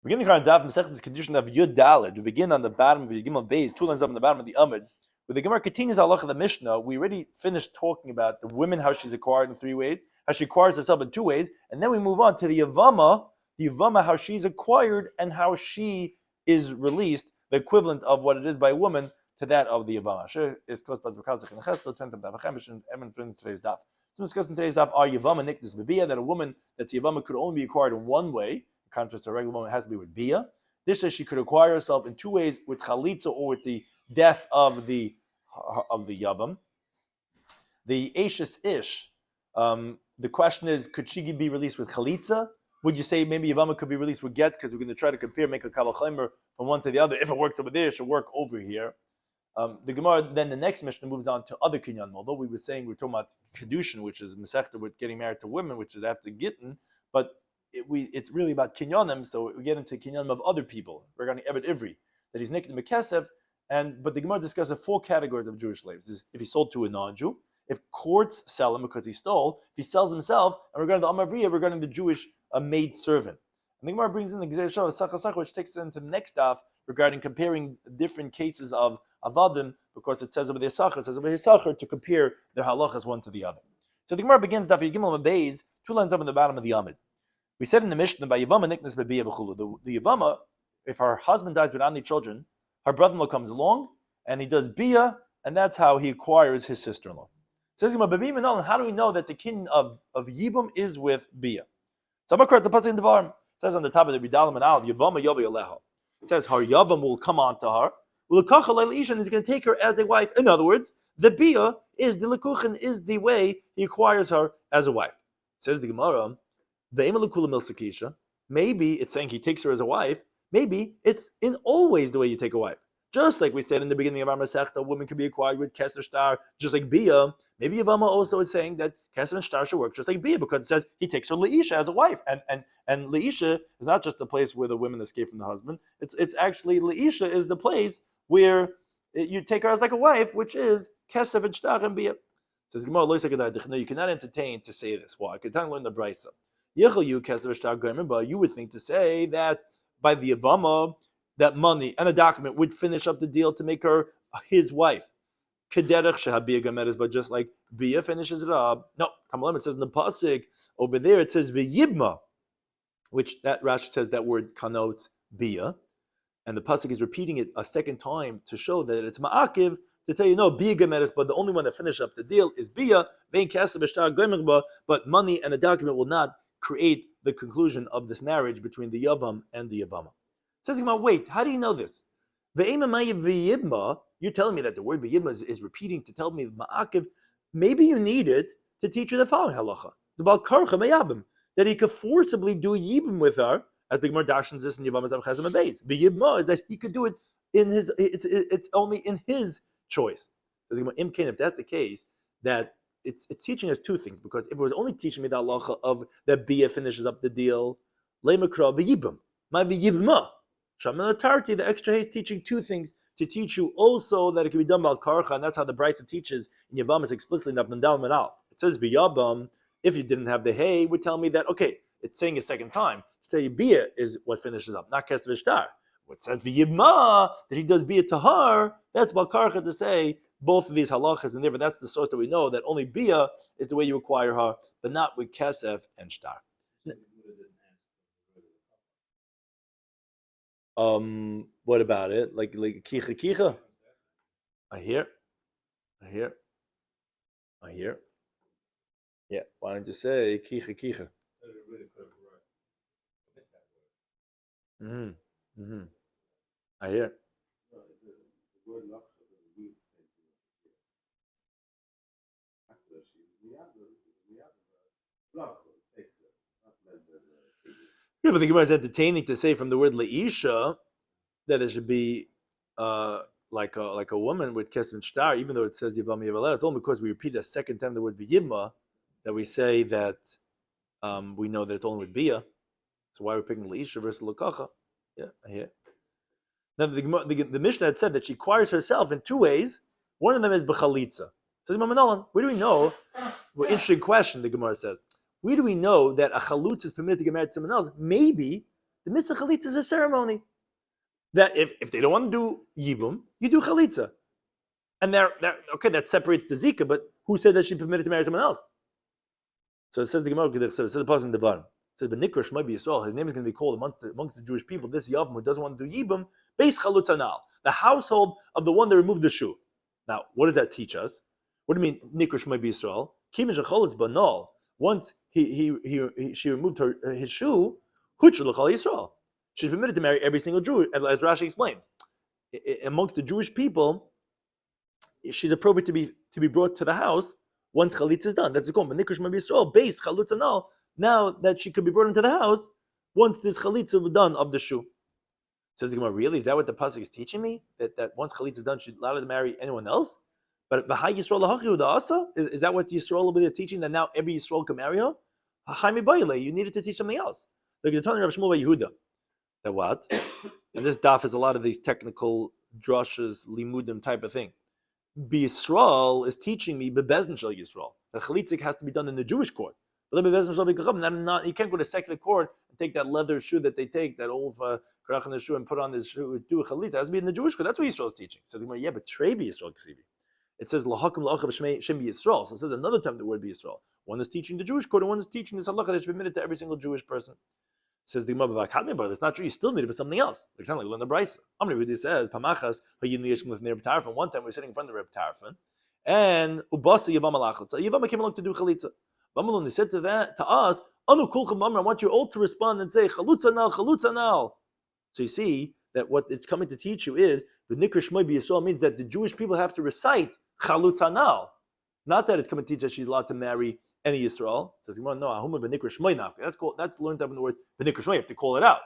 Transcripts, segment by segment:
Beginning on Daf Mesechta Kidushin Daf Yud Daled. We begin on the bottom of the Gimel Beis, 2 lines up on the bottom of the Amud. With the Gemara continues halacha of the Mishnah, we already finished talking about the women, how she's acquired in 3 ways, how she acquires herself in 2 ways, and then we move on to the Yavama, how she's acquired and how she is released, the equivalent of what it is by a woman to that of the Yavama. Sure, is close by the Kazakh and Cheskel, 20 Daf Hachemish, and today's Daf. So we're discussing today's Daf, are Yavama Nikdas Bebiyah, that a woman that's Yavama could only be acquired in 1 way. Contrast to a regular woman, it has to be with bia. This says she could acquire herself in 2 ways, with chalitza or with the death of the yavam. The Ashes Ish. The question is, could she be released with chalitza? Would you say maybe Yavama could be released with get? Because we're going to try to compare, make a kavachaymer from one to the other. If it works over there, it should work over here. The Gemara, then the next Mishnah moves on to other kinyan. Although we were saying we're talking about Kidushin, which is Masechta with getting married to women, which is after Gittin, but it's really about kinyanim, so we get into kinyanim of other people regarding Eved Ivri, that he's nicked in Mekesef, but the Gemara discusses 4 categories of Jewish slaves. This is if he sold to a non-Jew, if courts sell him because he stole, if he sells himself, and regarding the Amavriya, regarding the Jewish maid servant. And the Gemara brings in the Gzeir Shah, Sachasach, which takes us into the next daf regarding comparing different cases of Avadim, because it says over the Yisachar, it says over the Yisachar to compare their halachas one to the other. So the Gemara begins Daf Yigimel Beis, 2 lines up in the bottom of the Amid. We said in the Mishnah by Yavama Niknas Bebiya B'chulu. The Yavama, if her husband dies without any children, her brother-in-law comes along and he does Bia, and that's how he acquires his sister-in-law. It says, how do we know that the kin of Yibum is with Bia? It's a pasuk in Devarim. It says on the top of the Bidalim and Al, Yavama Yovi Aleha. It says her Yavam will come on to her. And he's going to take her as a wife. In other words, the Bia is the Lekuchen, is the way he acquires her as a wife. It says the Gemara, maybe it's saying he takes her as a wife. Maybe it's in always the way you take a wife. Just like we said in the beginning of our Masechta, a woman can be acquired with Keser Shtar, just like Bia. Maybe Yavama also is saying that Keser and Shtar should work just like Bia, because it says he takes her Leisha as a wife. And Leisha is not just the place where the women escape from the husband. It's actually, Leisha is the place where you take her as like a wife, which is Keser and Shtar and Bia. It says, you cannot entertain to say this. Why? I could learn the Brisa. You would think to say that by the Yavama, that money and a document would finish up the deal to make her his wife. But just like Bia finishes it up. No, it says in the pasuk over there, it says V'yibma, which that Rashi says that word connotes Bia. And the pasuk is repeating it a second time to show that it's ma'akiv, to tell you, no, Bia Gemeres, but the only one that finished up the deal is Bia, but money and a document will not create the conclusion of this marriage between the Yavam and the Yavama. Says Gemara, wait, how do you know this? You're telling me that the word V'yibma is repeating to tell me ma'akiv. Maybe you need it to teach you the following halacha. The Baal Karcha Mayabim, that he could forcibly do a Yibim with her, as the Gemara dashens this in Yavama's Avchazim and Beis. V'yibma is that he could do it in his, it's only in his choice. So the Gemara, Imkain, if that's the case, that it's teaching us 2 things, because if it was only teaching me the halacha of that Bia finishes up the deal, lemakra v'yibam, my v'yibma, shamatarti, the extra hay is teaching 2 things, to teach you also that it can be done by karcha, and that's how the Brisa teaches in Yavamas explicitly in Abnandal Manal. It says v'yabam, if you didn't have the hay, would tell me that, okay, it's saying a second time, to tell you Bia is what finishes up, not Keser V'shtar. What says v'yibma, that he does Bia to her, that's Baal Karcha to say both of these halachas, and therefore that's the source that we know that only Bia is the way you acquire her, but not with Kesef and Shtar. What about it? Like kicha? I hear. Yeah, why don't you say kicha? I hear. Yeah, but the Gemara is entertaining to say from the word leisha that it should be like a woman with kesef and shtar, even though it says Yavam Yavaleh. It's only because we repeat a second time the word v'yibma that we say that we know that it's only with bia. So why we're picking leisha versus lekacha? Yeah, I hear. Now the Mishnah had said that she acquires herself in 2 ways. One of them is b'chalitza. So where do we know? Well, interesting question. The Gemara says, where do we know that a chalutz is permitted to get married to someone else? Maybe The mitzvah chalitza is a ceremony. That if they don't want to do yibum, you do chalitza. And they're okay, that separates the zika, but who said that she's permitted to marry someone else? So it says the Gemara, it says the person in Devarim. It says, but Nikr Shmai Yisrael, his name is going to be called amongst the Jewish people, this Yavim who doesn't want to do yibum, Beis Chalutz Anal, the household of the one that removed the shoe. Now, what does that teach us? What do you mean, Nikr Shmai Yisrael? Kim Shecholitz Banal. Once she removed his shoe, Huchel L'Chal Yisrael. She's permitted to marry every single Jew, as Rashi explains. Amongst the Jewish people, she's appropriate to be brought to the house once chalitza is done. That's the call. Nikr Shmai Yisrael, base chalutza anal. Now that she could be brought into the house once this chalitza was done of the shoe. Says the Gemara, really? Is that what the pasuk is teaching me? That once chalitza is done, she's allowed to marry anyone else? But B'hai Yisrael lahachi asa? Is that what Yisrael over there teaching, that now every Yisrael can marry her? You needed to teach something else. Like you're telling Rabbi Shmuel Yehuda. That what? And this daf is a lot of these technical drushes, limudim type of thing. Yisrael is teaching me bebezn shel Yisrael that chalitzik has to be done in the Jewish court. But you can't go to secular court and take that leather shoe that they take, that old karach in the shoe, and put on this shoe, do a chalitza. It has to be in the Jewish court. That's what Yisrael is teaching. So they're going, yeah, but trei Yisrael ksivi. It says lahakim la'achav shem Yisrael. So it says another time the word Yisrael. One is teaching the Jewish court, and one is teaching this halacha that should be admitted to every single Jewish person. Says the Gemara, but it's not true. You still need it for something else. Like kind of like learn the Brisa. Amri says, "Pamachas hayim one time we were sitting in front of Reb Tarfon, and ubasa yavam alachot. So Yavam came along to do chalitza. They said to us, "Anu kulchem amra." I want you all to respond and say, "Chalutza now, chalutza now." So you see that what it's coming to teach you is the Nikr Shmai Yisrael means that the Jewish people have to recite chalutza now, not that it's coming to teach that she's allowed to marry any Yisrael. Says no, ahuma v'nikr shmoi nafka. That's learned up in the word v'nikr shmoi. You have to call it out.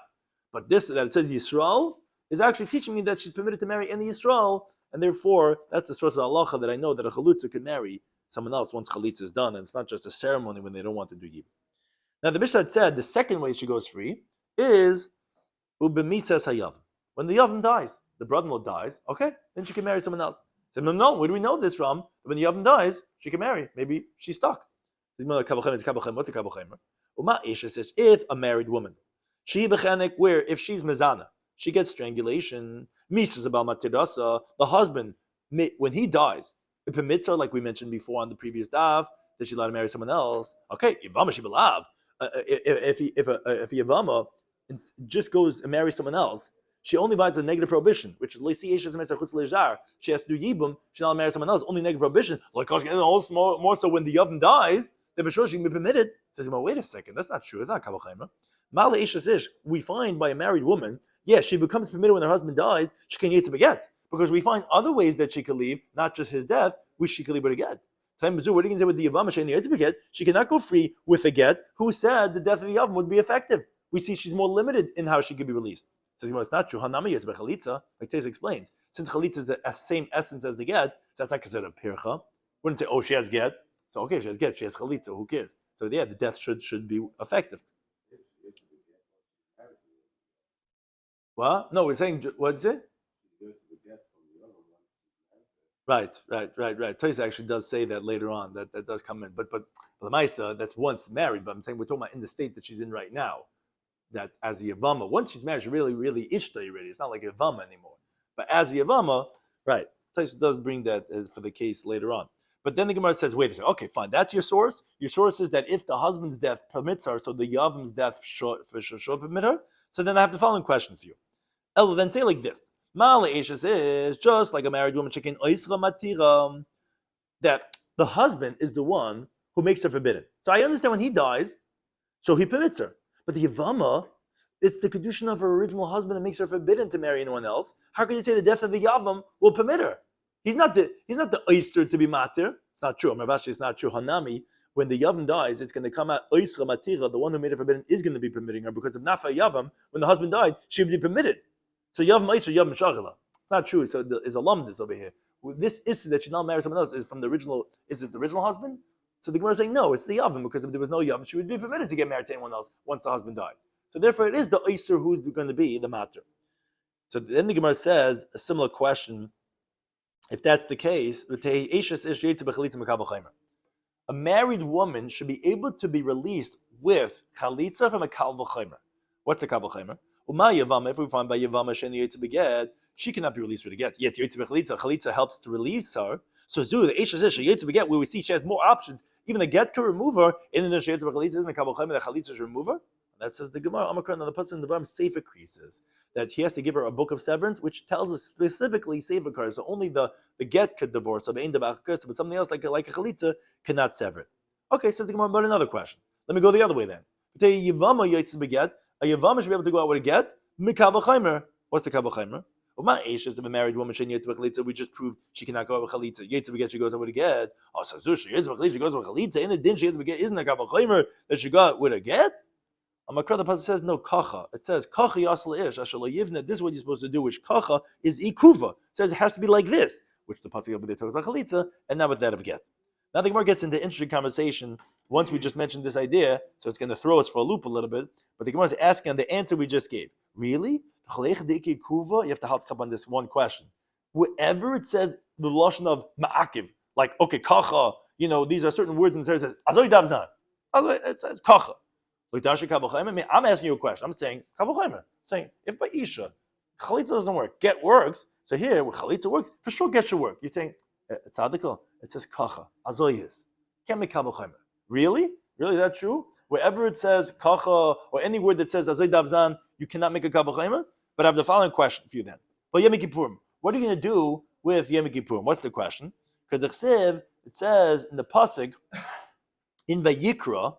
But this that it says Yisrael is actually teaching me that she's permitted to marry any Yisrael, and therefore that's the source of halacha that I know that a chalutza can marry someone else once chalitza is done, and it's not just a ceremony when they don't want to do yibum. Now the Mishnah had said the second way she goes free is ubemises hayavim. When the yavim dies, the brother-in-law dies. Okay, then she can marry someone else. So no, where do we know this from? When the yavim dies, she can marry. Maybe she's stuck. What's a kavuchemer? If a married woman, where if she's mezana, she gets strangulation. Misas about matirasa. The husband, when he dies, it permits her, like we mentioned before on the previous daf, that she's allowed to marry someone else. Okay, Yavama she belav. If Yavama just goes and marries someone else, she only violates a negative prohibition, which she has to do yibum. She's not marry someone else. Only negative prohibition. Like more so when the yavam dies. Then for sure she can be permitted. Says, well, wait a second, that's not true. It's not kavuchemer. Mala ish. We find by a married woman, yes, she becomes permitted when her husband dies. She can yet to beget because we find other ways that she could leave, not just his death, which she could leave with a get. What are you going to say with the yavam? She cannot go free with a get. Who said the death of the yavam would be effective? We see she's more limited in how she could be released. Says, well, it's not true. Hanami is bechalitza, like Tes explains. Since chalitza is the same essence as the get, so that's not considered a pircha. Wouldn't say, oh, she has get. So okay, she has get, she has chalitza, who cares? So yeah, the death should be effective. What? No, we're saying, what is it? Right. Toys actually does say that later on, that does come in. But the Maisa, that's once married, but I'm saying we're talking about in the state that she's in right now. That as a Yavama, once she's married, she's really ishta already. It's not like a Yavama anymore. But as a Yavama, right, Toys does bring that for the case later on. But then the Gemara says, wait a second, okay, fine, that's your source. Your source is that if the husband's death permits her, so the Yavam's death should permit her, so then I have the following question for you. Ella, then say like this. Mala Eshes is just like a married woman chicken, that the husband is the one who makes her forbidden. So I understand when he dies, so he permits her. But the Yavama, it's the Kidushin of her original husband that makes her forbidden to marry anyone else. How can you say the death of the Yavam will permit her? He's not the oyster to be matir. It's not true. Ravashi, it's not true. Hanami, when the yavam dies, it's going to come out oisra matira. The one who made it forbidden is going to be permitting her because of nafa yavam. When the husband died, she would be permitted. So yavam oisra yavam shagala. It's not true. So there's alumnus over here. This issue that she now married someone else is from the original. Is it the original husband? So the Gemara is saying no, it's the yavam because if there was no yavam, she would be permitted to get married to anyone else once the husband died. So therefore, it is the oyster who's going to be the matter. So then the Gemara says a similar question. If that's the case, a married woman should be able to be released with chalitza from a kal v'chomer. What's a kal v'chomer? If we find by Yavama Sheni Yetz Beget, she cannot be released with a get. Yet Yetz Bechalitza, Chalitza helps to release her. So Zu, the Eish Azish, Yetz Beget, where we see she has more options. Even the get can remove her. In the Yetz Bechalitza isn't a Kabul Chaim, the Chalitza should remove her. That says the Gemara, Amakar, and the person in the Vam Sefer says that he has to give her a book of severance, which tells us specifically Sefer Kar. So only the get could divorce, but something else like a Chalitza cannot sever it. Okay, says the Gemara, but another question. Let me go the other way then. A Yavama should be able to go out with a get. Mikabel Chaimer. What's the Kabel Chaimer? Well, my Aish is a married woman. She we just proved she cannot go out with Chalitza. Yetz Beget, she goes out with a get. Oh, so she goes with Chalitza. In the din, she Beget isn't a Kabel Chaimer that she got with a get. Amakra, the passage says no kacha. It says kacha yasal ish ashalo yivna. This is what you're supposed to do. Which kacha is ikuva. It says it has to be like this. Which the pasuk over there talks about Chalitza, and not with that of get. Now the Gemara gets into interesting conversation. Once we just mentioned this idea, so it's going to throw us for a loop a little bit. But the Gemara is asking on the answer we just gave. Really? You have to help up on this one question. Wherever it says the lashon of ma'akiv, like okay, kacha, these are certain words in the Torah. It says azoy davzan. It says kacha. I'm asking you a question. I'm saying kabul chaimer. I'm saying if by isha chalitza doesn't work, get works. So here, where chalitza works, for sure get should work. You're saying it's tzadikah. It says kacha azoy is can't make kabul chaimer. Really? Really, that true? Wherever it says kacha or any word that says azoy davzan, you cannot make a kabul chaimer. But I have the following question for you then. But Yom Kippurim, what are you going to do with Yom Kippurim? What's the question? Because it says in the pasuk in Vayikra,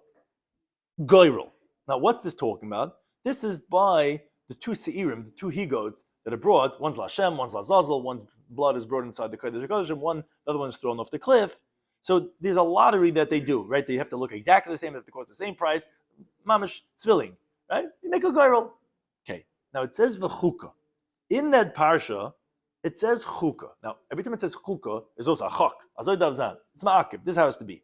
Goyrel. Now, what's this talking about? This is by the two seirim, the two he-goats that are brought. One's Lashem, one's Lazazel, one's blood is brought inside the Kodesh, the other one is thrown off the cliff. So there's a lottery that they do, right? They have to look exactly the same, they have to cost the same price. Mamish tzvilling, right? You make a Goyrel. Okay, now it says v'chuka. In that parsha, it says chuka. Now, every time it says chuka, there's also a chak. Azoy davzan. It's ma'akiv. This has to be.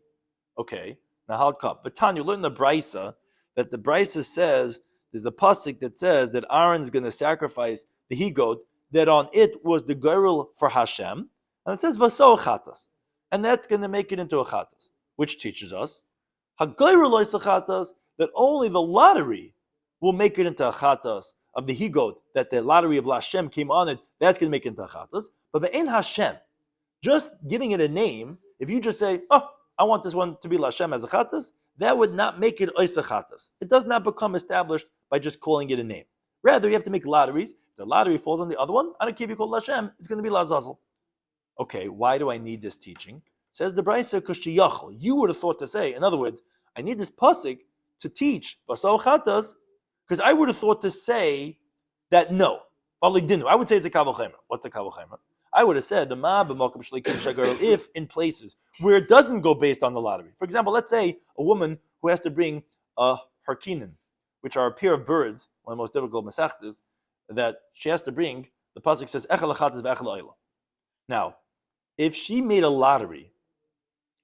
Okay. Now, how it come? But Tanya, learn the brisa that the brisa says there's a pasuk that says that Aaron's going to sacrifice the he-goat, that on it was the goyrel for Hashem, and it says vaso chatas, and that's going to make it into a chatas, which teaches us hagoyrel lois chatas, that only the lottery will make it into a chatas of the he-goat, that the lottery of Lashem came on it, that's going to make it into a chatas. But ve'en Hashem, just giving it a name, if you just say, oh, I want this one to be Lashem as a chatas, that would not make it oisa chatas. It does not become established by just calling it a name. Rather, you have to make lotteries. If the lottery falls on the other one, I don't care if you call Lashem, it's going to be Lazazel. Okay, why do I need this teaching? Says the Brisa, because you would have thought to say, in other words, I need this pasuk to teach basal chatas, because I would have thought to say that no. I would say it's a kabul chaimer. What's a kabul chaimer? I would have said if in places where it doesn't go based on the lottery. For example, let's say a woman who has to bring her kinin, which are a pair of birds, one of the most difficult mesechtas, that she has to bring. The pasuk says echel achatas ve'echel oila. Now, if she made a lottery,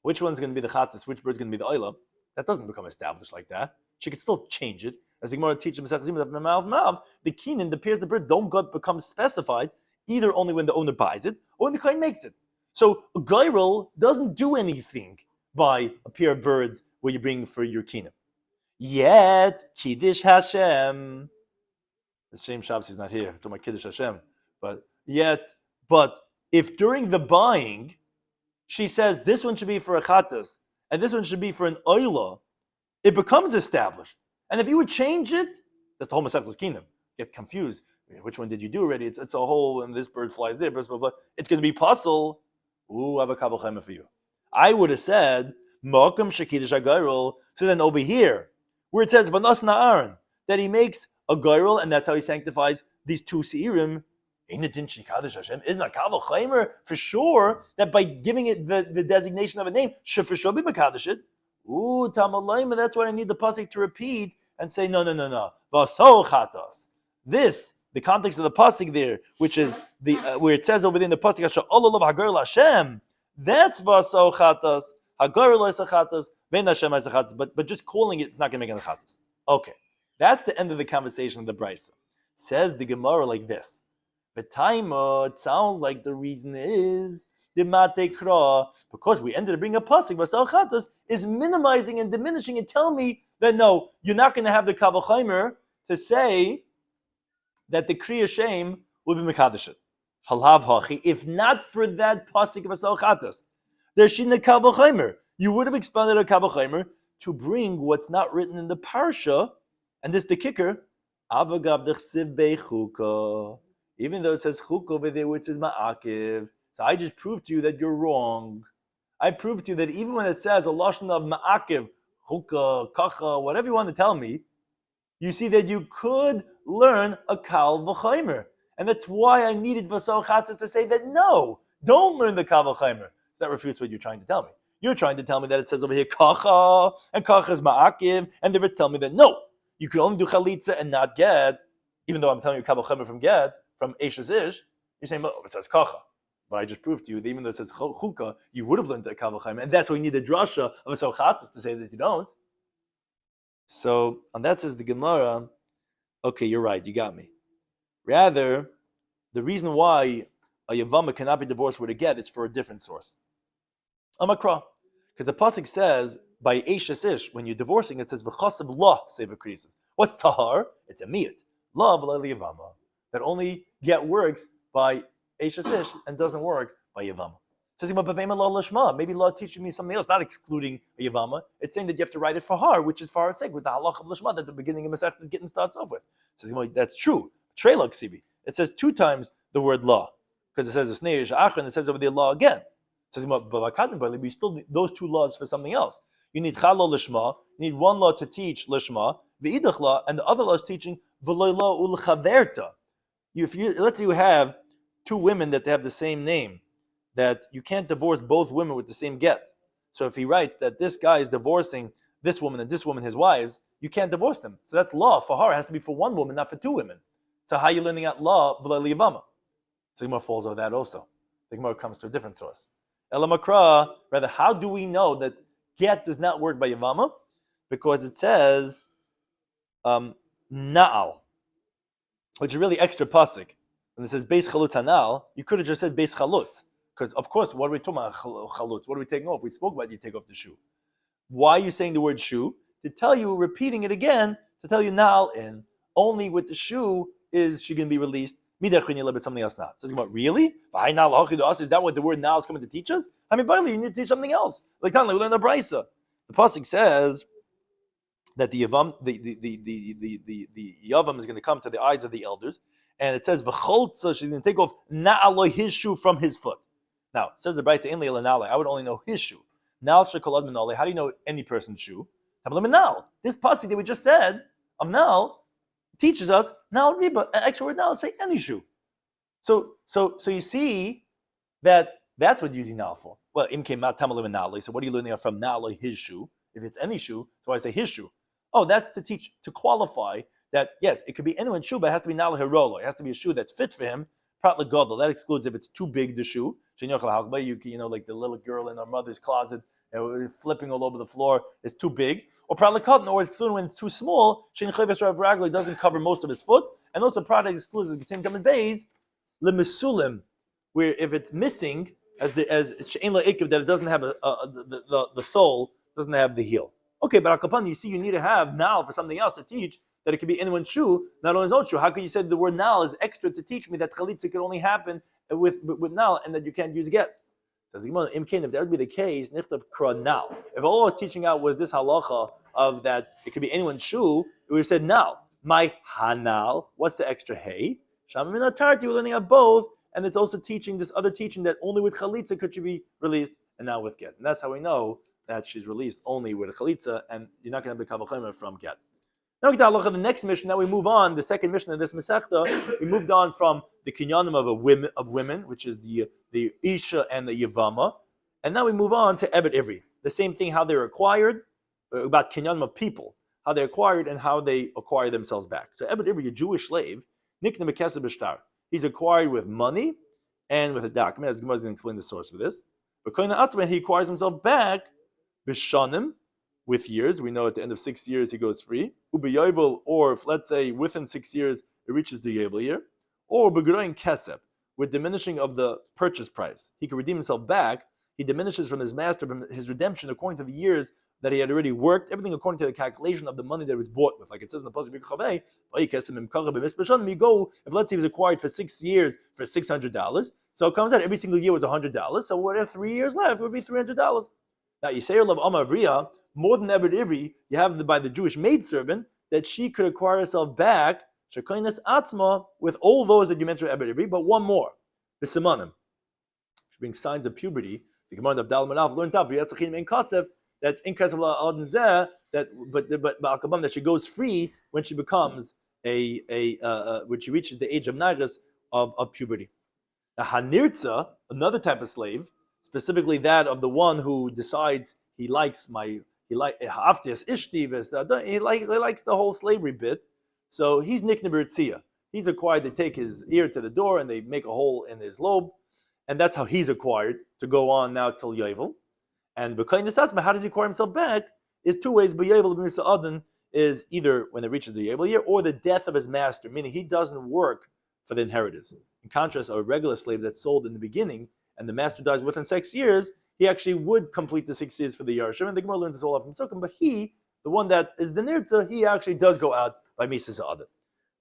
which one's going to be the chatas, which bird's going to be the oila, that doesn't become established like that. She could still change it. As the Gemara teaches, the kinin, the pairs of birds, don't become specified either only when the owner buys it or when the kohen makes it. So a goyrel doesn't do anything by a pair of birds where you bring for your kinin. Yet Kiddush Hashem. The shame Shabbos is not here. I'm talking about Kiddush Hashem. But if during the buying she says this one should be for a chatas and this one should be for an oila, it becomes established. And if you would change it, that's the whole Masechtas kingdom. Get confused. Which one did you do already? It's a whole, and this bird flies there, blah, blah, blah. It's going to be puzzle. Ooh, I have a kabul chaimer for you. I would have said, Mokum Shekidish HaGoyrel. So then over here, where it says, Vanas Na'aron, that he makes a goyrel, and that's how he sanctifies these two seirim. Isn't a kabul chaimer for sure that by giving it the designation of a name, should for sure be Makadosh it? Ooh, Tamalayma, that's why I need the pasuk to repeat and say, no. Vasol chatas. This, the context of the pasuk there, which is the where it says over there in the pasuk, Hasha'ololav Hagar Hashem, that's vasol chatas, Hagar Chatas, Vein Hashem Chatas, but just calling it's not going to make it a chatas. Okay, that's the end of the conversation of the Brisa. Says the Gemara like this. B'taima, it sounds like the reason is the matekra, because we ended up bringing a pasuk, vasal chatas, is minimizing and diminishing and telling me that no, you're not going to have the kabul chaimer to say that the Kriya Shem would be Mekadosh. Halav hachi. If not for that pasuk of Asal Chatas, there shouldn't have Kal V'Chomer. You would have expanded a Kal V'Chomer to bring what's not written in the parsha, and this is the kicker. Avagav dechsiv beichuka. Even though it says chuk over there, which is ma'akiv. So I just proved to you that you're wrong. I proved to you that even when it says a lashon of ma'akiv, chukah, kacha, whatever you want to tell me, you see that you could learn a Kal V'Chomer. And that's why I needed Vasal Chatzis to say that no, don't learn the Kal V'Chomer. So that refutes what you're trying to tell me. You're trying to tell me that it says over here kacha, and kacha is ma'akiv, and they're telling me that no, you can only do chalitza and not get, even though I'm telling you Kal V'Chomer from get, from Eishes Ish, you're saying, well, it says kacha. But I just proved to you that even though it says chukah, you would have learned the Kal V'Chomer, and that's why you need the drasha of Vasal Chatzis to say that you don't. So, and that says the Gemara, okay, you're right, you got me. Rather, the reason why a Yavama cannot be divorced with a get is for a different source. Amakra. Because the pasuk says, by Eishes Ish, when you're divorcing, it says, V'chasav la seva krisis. What's tahar? It's a miyat. La v'la Yavama. That only get works by Eishes Ish and doesn't work by Yavama. It says, maybe law teaches me something else, not excluding a Yavama. It's saying that you have to write it for har, which is for our sake, with the halach of Lashma that the beginning of Masech is getting starts off with. It says, that's true. Trela ksibi. It says 2 times the word law, because it says the sneish achra, and it says over there law again. It says, but we still need those 2 laws for something else. You need chalo lishma. You need 1 law to teach lishma, v'idach law, and the other law is teaching v'loy law ulchaverta. Let's say you have 2 women that they have the same name, that you can't divorce both women with the same get. So if he writes that this guy is divorcing this woman and this woman his wives, you can't divorce them. So that's law for her. It has to be for 1 woman, not for 2 women. So how are you learning out law v'la liyavama? So the Gemara falls over that also. The Gemara comes to a different source. Elamakra, rather, how do we know that get does not work by yavama? Because it says na'al, which is really extra pasuk. When it says beis chalutz hanal, you could have just said beis chalutz. Because of course, what are we talking about chalutz? What are we taking off? We spoke about you take off the shoe. Why are you saying the word shoe? To tell you, repeating it again, to tell you na'al in. Only with the shoe is she going to be released. Something else not. So really? Is that what the word now is coming to teach us? I mean, you need to teach something else. Like we learn the brisa. The pasuk says that the yavam is going to come to the eyes of the elders, and it says v'choltza, she's going to take off na'aloi, his shoe, from his foot. Now it says the brisa inli elanale. I would only know his shoe. Now shekolad minale. How do you know any person's shoe? This pasuk that we just said of now teaches us now riba, an extra word now, say any shoe. So you see that that's what you're using now for. Well, imke mat tamalim na'alei. So what are you learning from na'alei, his shoe? If it's any shoe, so I say his shoe. Oh, that's to teach, to qualify that yes, it could be anyone's shoe, but it has to be na'alei herolo. It has to be a shoe that's fit for him. Prat legadol. That excludes if it's too big the shoe. You know, like the little girl in her mother's closet, flipping all over the floor, is too big. Or product cotton, or excluding when it's too small, doesn't cover most of his foot, and also product excludes bays, lemisulim, where if it's missing, as she'en la'ikav, that it doesn't have the sole doesn't have the heel. Okay, but Akapan, you see, you need to have now for something else to teach that it could be anyone's shoe, not only his own shoe. How can you say the word now is extra to teach me that chalitza could only happen with now, and that you can't use get? Says if that would be the case, nichtav kra now. If all I was teaching out was this halacha of that it could be anyone's shoe, we would have said now. My hanal, what's the extra hey? Shamim atarti, we're learning out both, and it's also teaching this other teaching that only with chalitza could she be released, and now with get. And that's how we know that she's released only with a chalitza, and you're not going to have the kavachayim from get. Now we get to the next mission. Now we move on. The second mission of this Masechta, we moved on from the kinyanim of women, which is the isha and the yavama, and now we move on to evet ivri. The same thing, how they're acquired, about kinyanim of people, how they're acquired and how they acquire themselves back. So evet ivri, a Jewish slave, nikna mekesed b'shtar. He's acquired with money and with a document. As Gemara is going to explain the source for this. But koina atzman, he acquires himself back b'shanim, with years. We know at the end of 6 years he goes free. Ubeyovel, or if let's say within 6 years it reaches the yovel year, or begroin kesef, with diminishing of the purchase price. He can redeem himself back. He diminishes from his master, from his redemption according to the years that he had already worked, everything according to the calculation of the money that was bought with. Like it says in the Pasuk, you go, if let's say he was acquired for 6 years for $600, so it comes out every single year was $100, so what if 3 years left, it would be $300. Now, Yisrael of Amavriya, more than ever Ivri, you have by the Jewish maidservant, that she could acquire herself back, Shekainas Atzma, with all those that you mentioned Ebed Ivri, but one more, the Simanim. She brings signs of puberty. The Gemara of Dal Manav learned out in Kasev that in Kasev La'adn Zeh that but that she goes free when she becomes when she reaches the age of Nagas of puberty. Now Hanirza, another type of slave, specifically that of the one who decides he likes Haftias Ishti, he likes the whole slavery bit. So he's Niknebertzia. He's acquired. They take his ear to the door and they make a hole in his lobe. And that's how he's acquired to go on now till Yovel. And B'kainis Asma, how does he acquire himself back? Is two ways. B'Yovel B'Misa Adon is either when it reaches the Yovel year or the death of his master, meaning he doesn't work for the inheritance. In contrast, a regular slave that's sold in the beginning and the master dies within 6 years, he actually would complete the 6 years for the Yarshim. And the Gemara learns this all out from Sukkim. But he, the one that is the Nirtza, he actually does go out by Misa Adon.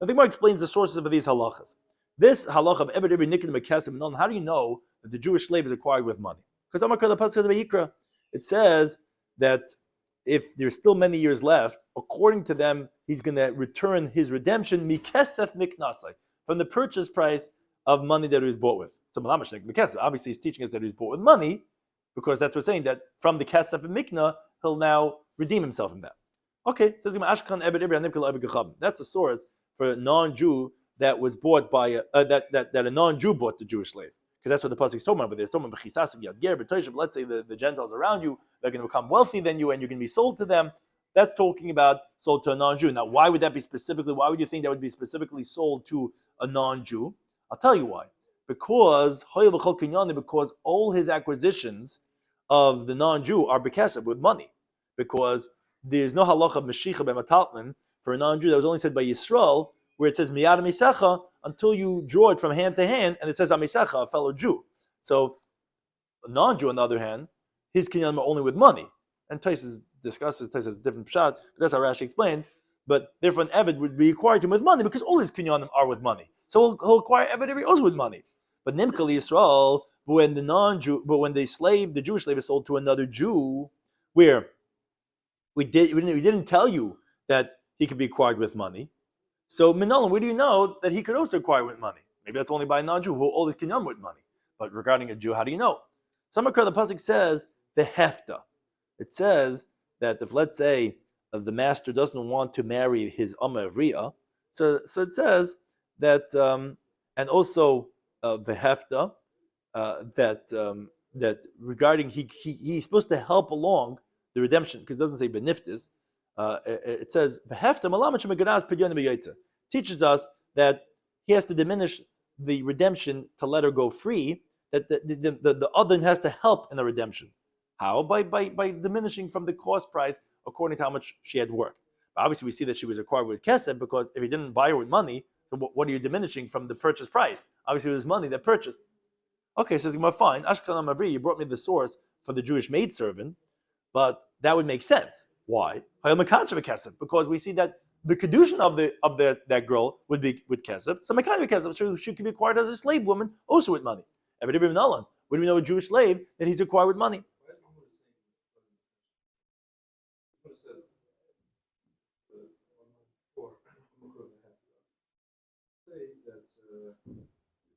Now the Gemara explains the sources of these halachas. This halacha of Eved Ivri Nikim Mekesim, how do you know that the Jewish slave is acquired with money? Because it says that if there's still many years left, according to them, he's going to return his redemption Mikesef Miknasai, from the purchase price of money that he was bought with. So obviously he's teaching us that he was bought with money, because that's what's saying that from the Kesef and Mikna, he'll now redeem himself from that. Okay, says that's a source for a non-Jew that was bought by that a non-Jew bought the Jewish slave, because that's what the pasuk is talking about. It's talking about let's say the Gentiles around you, they're going to become wealthy than you, and you're going to be sold to them. That's talking about sold to a non-Jew. Now, why would that be specifically? Why would you think that would be specifically sold to a non-Jew? I'll tell you why. Because all his acquisitions of the non-Jew are bekesef, with money. Because there's no halacha of meshicha b'matalman for a non-Jew that was only said by Yisrael, where it says miyad amisecha, until you draw it from hand to hand, and it says amisecha, a fellow Jew. So a non-Jew, on the other hand, his kinyan are only with money. And Taisus discusses, Taisus has a different pshat, that's how Rashi explains. But therefore an Eved would be acquired him with money, because all his kinyanim are with money. So he'll acquire Eved every also with money. But Nimkal Yisrael, when the Jewish slave is sold to another Jew, where we didn't tell you that he could be acquired with money. So Minolan, where do you know that he could also acquire with money? Maybe that's only by a non-Jew who all his kinyan with money. But regarding a Jew, how do you know? Samakar, the pasuk says the hefta. It says that if, let's say, the master doesn't want to marry his Amma Avriya, so it says that, and also the hefta, that regarding he's supposed to help along the redemption, because it doesn't say beniftis. It says the hefta teaches us that he has to diminish the redemption to let her go free. That the other has to help in the redemption. How? By diminishing from the cost price according to how much she had worked. But obviously, we see that she was acquired with kesed, because if he didn't buy her with money, so what are you diminishing from the purchase price? Obviously, it was money that purchased. Okay, says Gemara, fine. Ashkan Amavri, you brought me the source for the Jewish maidservant, but that would make sense. Why? Because we see that the Kidushin of that girl would be with kesed. So Mekan kesed, so she could be acquired as a slave woman, also with money. What do we know a Jewish slave that he's acquired with money?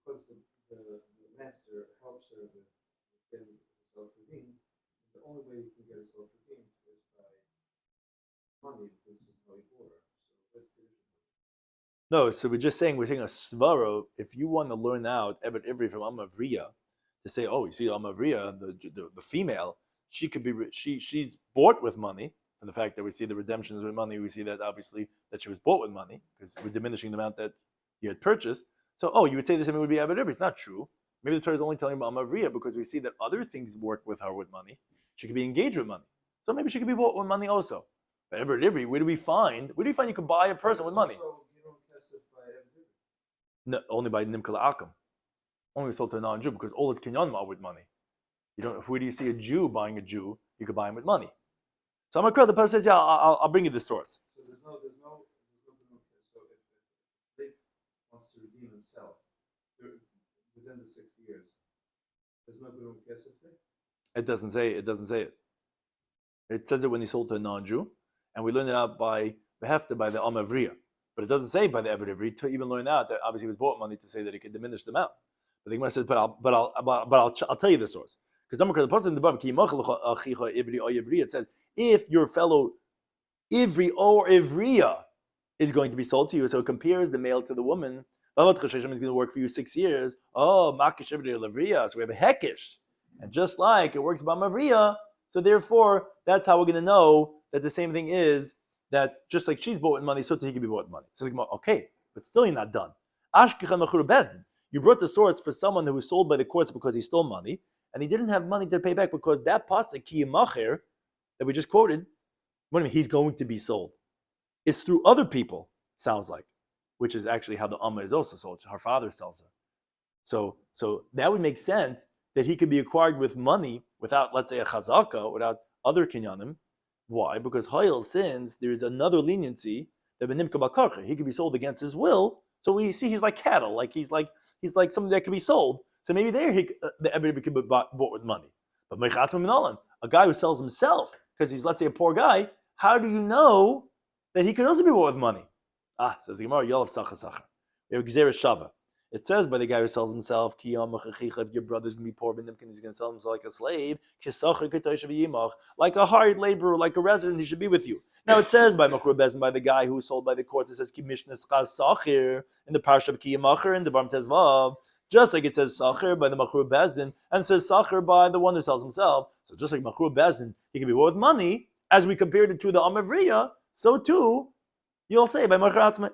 Because the master helps her with getting herself redeemed, the only way you can get herself redeemed is by money, because this is how you order. So that's the issue. No, so we're taking a svaro. If you want to learn out Evet Ivri from Amavriya, to say, oh, you see Amavriya, the female, she could be she's bought with money. And the fact that we see the redemptions with money, we see that obviously that she was bought with money, because we're diminishing the amount that you had purchased. So, you would say the same would be Evet Ivri. It's not true. Maybe the Torah is only telling about Amavriya because we see that other things work with her with money. She could be engaged with money. So maybe she could be bought with money also. But Evet Ivri, where do we find you could buy a person with money? So you don't kesef by Evet Ivri? No, only by Nimkala Akam. Only sold to a non-Jew, because all his kinyan are with money. Where do you see a Jew buying a Jew? You could buy him with money. So I'm the pasuk says, yeah, I'll bring you the source. So there's no good so if the slave wants to redeem himself within the 6 years, there's no good kesef there? It doesn't say it. It says it when he sold to a non-Jew, and we learn it out by the Amavriya. But it doesn't say by the Eved Ivri to even learn out that obviously he was bought money to say that he could diminish the amount. But the Gemara says, I'll tell you the source. Because it says, if your fellow Ivri or Ivriya is going to be sold to you, so it compares the male to the woman, is going to work for you 6 years. Oh, Makish Ivri or Ivriya, so we have a Hekish. And just like it works by Mavriya, so therefore, that's how we're going to know that the same thing is that just like she's bought with money, so too he can be bought with money. So okay, but still you're not done. You brought the source for someone who was sold by the courts because he stole money, and he didn't have money to pay back because that pasuk ki macher that we just quoted, what do you mean he's going to be sold? It's through other people, sounds like, which is actually how the Amma is also sold. Her father sells her. So that would make sense that he could be acquired with money without, let's say, a chazaka, without other kinyanim. Why? Because Hayil, since there is another leniency that benimka bakarcha, he could be sold against his will. So we see he's like cattle, like he's like something that could be sold. So maybe there everybody could be bought with money. But a guy who sells himself because he's, let's say, a poor guy, how do you know that he could also be bought with money? Says the Gemara, Yolav Sacha Sacha. We have Gzeres Shava. It says by the guy who sells himself, if your brother's going to be poor, he's going to sell himself like a slave, like a hired laborer, like a resident, he should be with you. Now it says by Machur Bezin, by the guy who was sold by the courts, it says in the parsha of Kiyamacher, in the Bar Tezvav, just like it says Sachir by the Machur Bezin, and it says Sachir by the one who sells himself. So just like Machur Bezin, he can be bought with money, as we compared it to the Amavriya, so too, you'll say by Machur Atzmai.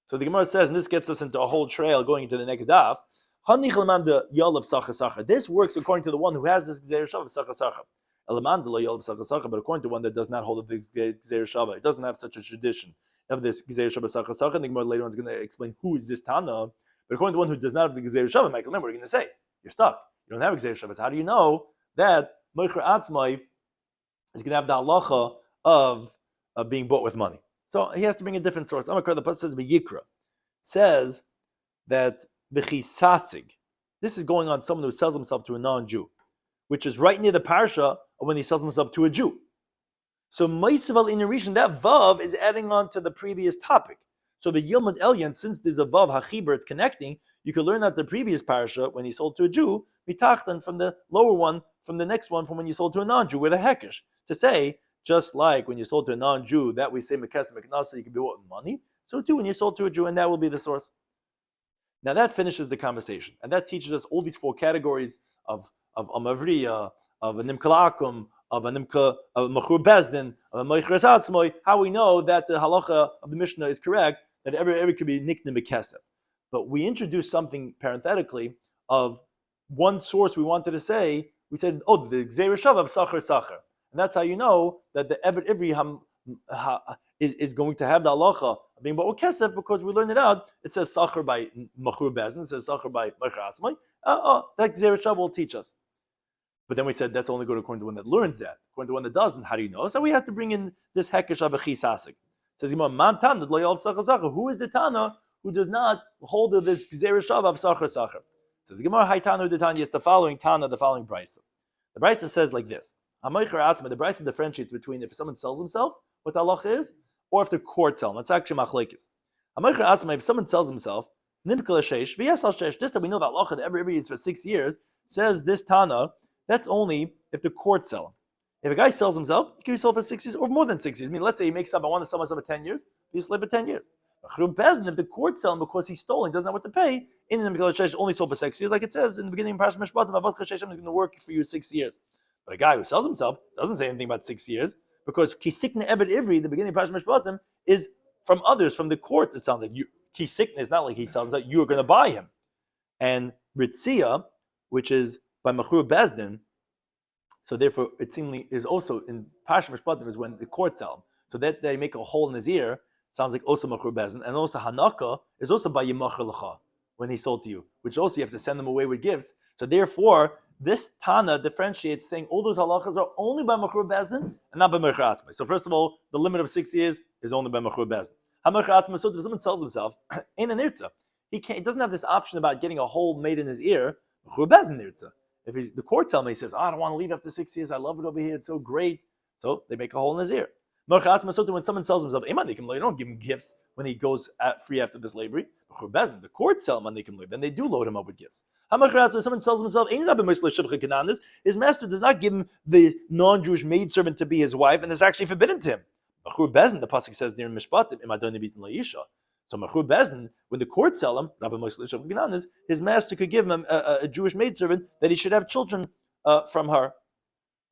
So the Gemara says, and this gets us into a whole trail going into the next daf. This works according to the one who has this Gzeir Shava Sacha Sacha. But according to one that does not hold the Gzeir Shava, it doesn't have such a tradition of this Gzeir Shava Sacha Sacha. The Gemara later on is going to explain who is this Tana. But according to one who does not have the Gzeir Shava, Michael, remember, what are you going to say? You're stuck. You don't have a Gzeir Shava. So how do you know that Moicher Atzmai is going to have the halacha of being bought with money? So he has to bring a different source. Amakar, the pasuk says V'yikra, says that B'chisasig. This is going on someone who sells himself to a non-Jew, which is right near the parsha of when he sells himself to a Jew. So Ma'isival in Rishon, that vav is adding on to the previous topic. So the Yilmad Elyon, since there's a vav hachiber, it's connecting. You can learn out the previous parsha when he sold to a Jew, mitachtan from the lower one, from the next one, from when you sold to a non-Jew with a hekesh, to say. Just like when you sold to a non-Jew, that we say Mekesa Meknasa, you can be bought with money. So too, when you sold to a Jew, and that will be the source. Now that finishes the conversation, and that teaches us all these 4 categories of Amavriya, of a Nimkalakum, of a Nimka, of a Machur Bezdin, of a Meichres Atzmoi. How we know that the halacha of the Mishnah is correct, that every could be Nikna Mekesa. But we introduced something parenthetically of one source we wanted to say. We said, the Gzeir Shava of Sachar Sachar. And that's how you know that the Eved Ivri is going to have the halacha of being bought with kesef, because we learned it out. It says Sachar by Machur Bezin, it says Sachar by Meicher Asmai. That Gzeir Shava will teach us. But then we said that's only good according to one that learns that. According to one that doesn't, how do you know? So we have to bring in this Hekesh of a Chisasik. It says, who is the Tana who does not hold to this Gzeir Shava of Sachar Sachar? It says, Gemara Hai Tana the Tanya is the following Tana, the following Brisa. The Brisa says like this. The Brisa differentiates between if someone sells himself, what the halacha is, or if the court sells him. That's actually machlekes. If someone sells himself, this that we know that halacha that every is for 6 years, says this Tana, that's only if the court sell him. If a guy sells himself, he can be sold for 6 years or more than 6 years. I mean, let's say he makes up, I want to sell myself for 10 years, he's live for 10 years. If the court sell him because he's stolen, doesn't have what to pay, in the only sold for 6 years, like it says in the beginning of Parashat Mishpatim, is going to work for you 6 years. But a guy who sells himself doesn't say anything about 6 years, because kisikna ebed ivri, the beginning of Parashat Mishpatim, is from others, from the courts. It sounds like kisikna is not like he sells himself, you are going to buy him. And ritzia, which is by Machur Bezdin, so therefore it seemingly is also in Parashat Mishpatim is when the court sell him. So that they make a hole in his ear, sounds like also Machur Bezdin. And also Hanaka is also by Yimachar L'cha, when he sold to you, which also you have to send them away with gifts. So therefore, this Tana differentiates, saying all those halachas are only by Mechur Bezin and not by Mechur Atzmai. So first of all, the limit of 6 years is only by Mechur Bezin. HaMechur Atzmai, so if someone sells himself, in an irtza, he doesn't have this option about getting a hole made in his ear, Mechur Bezin irtza. If the court tells me, he says, I don't want to leave after 6 years, I love it over here, it's so great. So they make a hole in his ear. When someone sells himself, you don't give him gifts when he goes free after the slavery. The court sell him, then they do load him up with gifts. When someone sells himself, his master does not give him the non-Jewish maidservant to be his wife, and it's actually forbidden to him. The pasuk says there in Mishpatim, so Mechur Bezin, when the court sell him, his master could give him a Jewish maidservant that he should have children from her.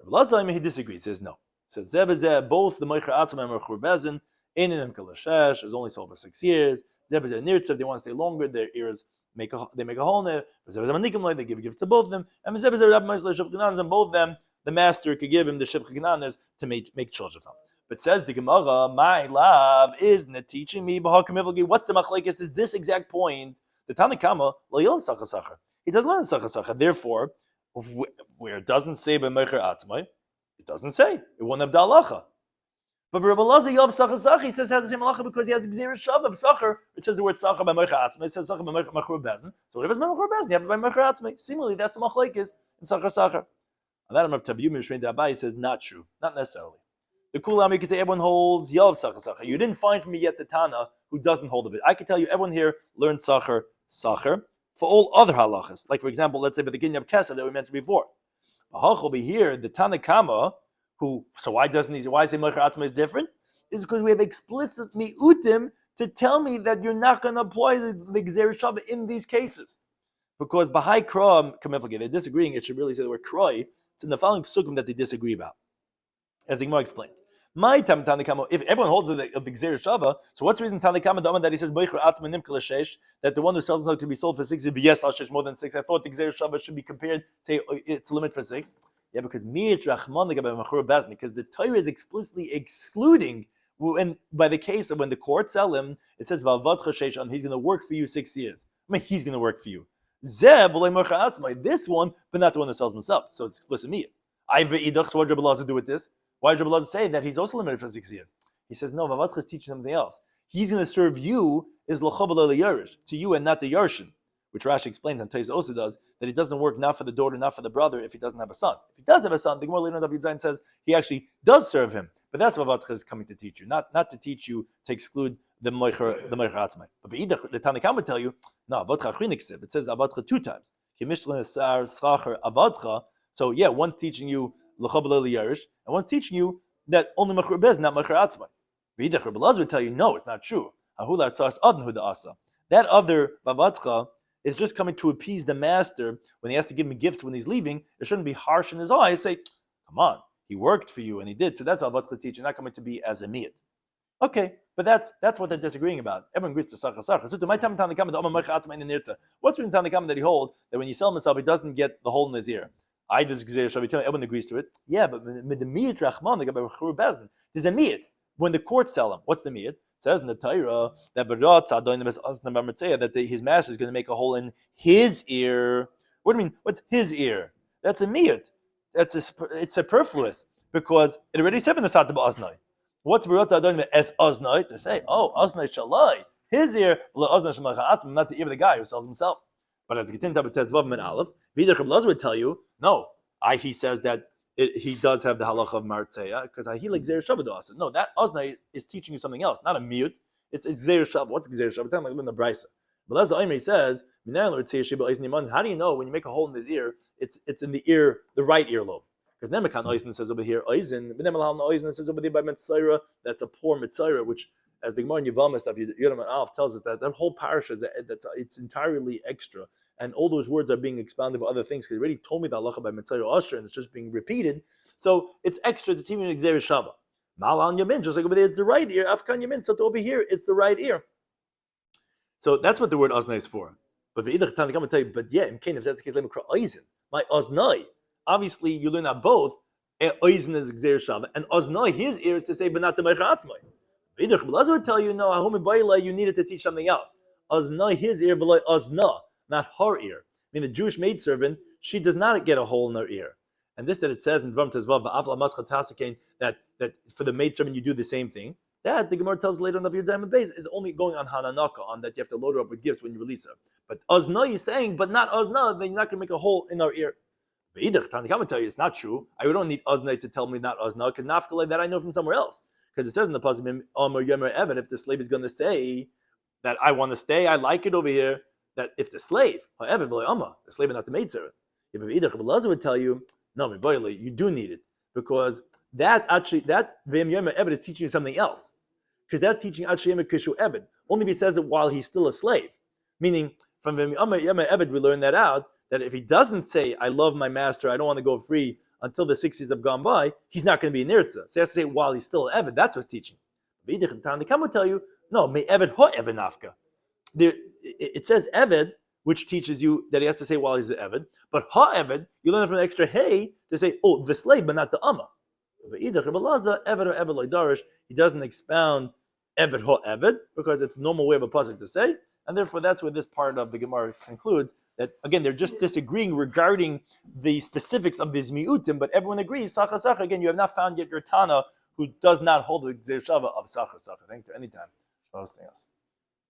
He disagrees. He says no. He says both the Mechur Atzmai and Mechur Bezin is only sold for 6 years. If they want to stay longer, their ears they make a hole in it. They give gifts to both of them. And both of them, the master could give him the Shivcha Kananas to make children from. But says the Gemara, my love isn't teaching me what's the machlekes is this exact point. The Tanakama he doesn't learn sacha. Therefore, where it doesn't say by Mechur Atzmai, it doesn't say. It won't have the halacha. But for Rabbi Elazar Yov Sacha, he says has the same halacha because he has the Gzeira Shav of Sacher. It says the word Sacher by Mechur Atzmai. It says Sacher by Mechur Bezin. So whatever is by Mechur Bezin, you have it by Mechur Atzmai. Similarly, that's the machlekes in Sacher. And that Daf Yomi Mishrein Dabai says not true, not necessarily. The Kulam, you could say everyone holds Yov Sacher. You didn't find from me yet the Tana who doesn't hold of it. I can tell you everyone here learned Sacher for all other halachas. Like for example, let's say by the beginning of Kesef that we mentioned before. Over here, the Tanakama, why say Mechur Atzmai is different? Is because we have explicit mi'utim to tell me that you're not going to apply the Gzeira Shav in these cases. Because Bahai Kra, they're disagreeing, it should really say the word Kroi. It's in the following psukim that they disagree about. As the Gemara explains. My time Tanakama, if everyone holds of the Gzeira Shav, so what's the reason Tanakama that he says Mechur Atzmai Nimkal Shesh, that the one who sells himself could be sold for 6? Yes, Al Shesh more than 6. I thought the Gzeira Shav should be compared, say it's a limit for 6. Yeah, because the Torah is explicitly excluding, by the case of when the court sell him, it says he's going to work for you 6 years. He's going to work for you. This one, but not the one that sells himself. So it's explicit miyat. So what did Rabbi Elazar do with this? Why did Rabbi Elazar say that he's also limited for 6 years? He says no. Vavatcha is teaching something else. He's going to serve you is to you and not the yarshin. Which Rashi explains, and Tais also does, that it doesn't work not for the daughter, not for the brother, if he doesn't have a son. If he does have a son, the Gemara later on Daf Zayin says he actually does serve him. But that's what Avatcha is coming to teach you, not to teach you to exclude the Mechur Atzmai. But the Tanakam would tell you, no, Avatcha Achriniksev. It says Avatcha 2 times. So yeah, one's teaching you L'chav Yarish, and one's teaching you that only Mechur Bez, not Mechur Atzmai. V'idach Rabbi Elazar would tell you, no, it's not true. That other Avatcha is just coming to appease the master when he has to give him gifts when he's leaving. It shouldn't be harsh in his eyes. Say, come on, he worked for you and he did. So that's Avatcha teaching, not coming to be as a miyat. Okay, but that's what they're disagreeing about. Everyone agrees to Sacha. So to my time what's in Tanakam that he holds that when you sell himself, he doesn't get the hole in his ear? I just everyone agrees to it. Yeah, but with the miyat Rachman, there's a miyat. When the court sell him, what's the miyat? It says in the Torah that his master is going to make a hole in his ear. What do you mean? What's his ear? That's a miyat. It's superfluous because it already said in the Sata Ba'aznai. What's Barot Adonim es Aznai? To say, Aznai Shalai, his ear, not the ear of the guy who sells himself. But as Gitin Tabbatez Vav and Aleph, Vidach Rabbi would tell you, no, he says that he does have the halacha of Martzeya because he like Gzeira Shav Asa. No, that Aznai is teaching you something else, not a mute. It's Gzeira Shav. What's Gzeira Shav? Like in the Brisa. But as the Omer says, how do you know when you make a hole in his ear, it's in the ear, the right earlobe? Because Nemakan Oizen says over here, Oizen says over there by Mitzayra, that's a poor Mitzayra, which, as the Gemara in Yevamah stuff, Yudam and Alf tells us that whole parasha, it's entirely extra. And all those words are being expounded for other things, because he already told me the halacha by Mitzayra Asher, and it's just being repeated. So it's extra to teach me Gzeira Shava. Malan Yamin, just like over there, it's the right ear. Afkan Yamin, so over here, it's the right ear. So that's what the word Aznai is for. But yeah, if that's the case, let me cry Oizen. My Aznai. Obviously, you learn that both. Oizen is Gzeira Shava, and Aznai, his ear is to say, but not the Mechur Atzmai. Vidach Belazar would tell you, no, you needed to teach something else. Aznai, his ear, Azna, not her ear. I mean, the Jewish maidservant she does not get a hole in her ear. And this that it says in Dvarim Tezvav, V'afla Mascha Tasikein, that for the maidservant you do the same thing. That the Gemara tells later on the Yud Zayin Beis is only going on Hananaka, on that you have to load her up with gifts when you release her. But Azna is saying, but not Azna, then you're not going to make a hole in her ear. V'idach, Tanakh, I'm going to tell you, it's not true. I don't need Azna to tell me not Azna, because Nafkalei, that I know from somewhere else. Because it says in the Pasuk, Amar Yomer Evet, if the slave is going to say that I want to stay, I like it over here, that if the slave, however, the slave and not the maidservant, if V'idach, Rabbi would tell you, no, you do need it, because that V'im Yomer Evet is teaching you something else. Because that's teaching Ad Sheyem Kishu Ebed. Only if he says it while he's still a slave. Meaning, from V'im Yomer Evet, we learn that out, that if he doesn't say, I love my master, I don't want to go free until the 6 years have gone by, he's not going to be a nirtza. So he has to say while he's still an Eved. That's what's teaching. The Tanakh will tell you, no, may Eved ho Eved nafka. It says Eved, which teaches you that he has to say while he's the Eved, but ha Eved, you learn from the extra hey to say, oh, the slave, but not the Amma. Eved or Eved loydarish, he doesn't expound Eved ho Eved, because it's a normal way of a pasuk to say, and therefore that's where this part of the Gemara concludes, that again, they're just disagreeing regarding the specifics of this mi'utim, but everyone agrees, sacha sacha, again, you have not found yet your Tana who does not hold the Gzeir Shava of sacha sacha. Thank you, anytime. Anything else?